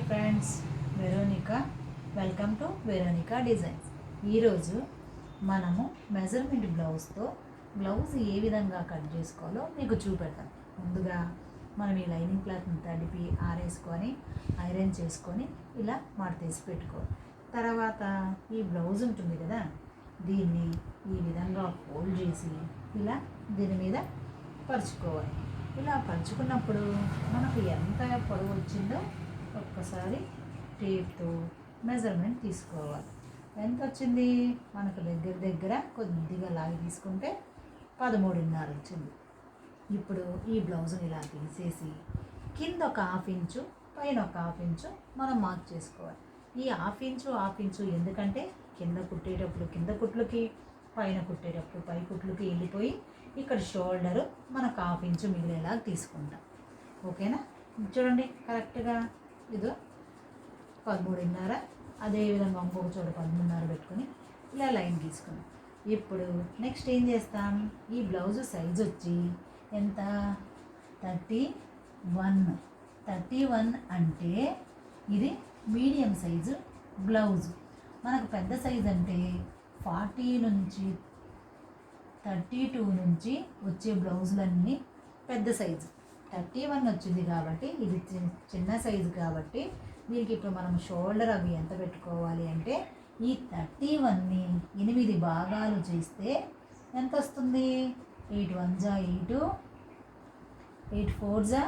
Friends, Veronica. Welcome to Veronica designs. ఈరోజు మనము measurement బ్లౌజ్తో blouse ఏ విధంగా కట్ చేసుకోవాలో మీకు చూపెడతాం. ముందుగా మనం ఈ లైనింగ్ క్లాత్ని తడిపి ఆరేసుకొని ఐరన్ చేసుకొని ఇలా మడతేసి పెట్టుకోవాలి. తర్వాత ఈ బ్లౌజ్ ఉంటుంది కదా, దీన్ని ఈ విధంగా ఫోల్డ్ చేసి ఇలా దీని మీద పరుచుకోవాలి. ఇలా పరుచుకున్నప్పుడు మనకు ఎంత పొడవు వచ్చిందో ఒక్కసారి టేప్తో మెజర్మెంట్ తీసుకోవాలి. ఎంత వచ్చింది మనకు దగ్గర కొద్దిగా లాగి తీసుకుంటే 13.5 వచ్చింది. ఇప్పుడు ఈ బ్లౌజ్ని ఇలా తీసేసి కింద ఒక 1/2 ఇంచు పైన ఒక 1/2 ఇంచు మనం మార్క్ చేసుకోవాలి. ఈ 1/2 ఇంచు ఎందుకంటే కింద కుట్టేటప్పుడు కింద కుట్లకి, పైన కుట్టేటప్పుడు పై కుట్లకి వెళ్ళిపోయి ఇక్కడ షోల్డరు మనకు 1/2 ఇంచు మిగిలేలా తీసుకుంటాం. ఓకేనా? చూడండి కరెక్ట్గా ఇదో 13.5. అదేవిధంగా ఇంకొక చోట 13.5 పెట్టుకొని ఇలా లైన్ తీసుకున్నాం. ఇప్పుడు నెక్స్ట్ ఏం చేస్తాం, ఈ బ్లౌజ్ సైజ్ వచ్చి ఎంత 31 అంటే ఇది మీడియం సైజు బ్లౌజ్. మనకు పెద్ద సైజ్ అంటే 40 నుంచి 32 నుంచి వచ్చే బ్లౌజులన్నీ పెద్ద సైజు. 31 వచ్చింది కాబట్టి ఇది చిన్న సైజు కాబట్టి దీనికి ఇప్పుడు మనం షోల్డర్ అవి ఎంత పెట్టుకోవాలి అంటే ఈ 31ని 8 భాగాలు చేస్తే ఎంత వస్తుంది? 8 1 8, 8 4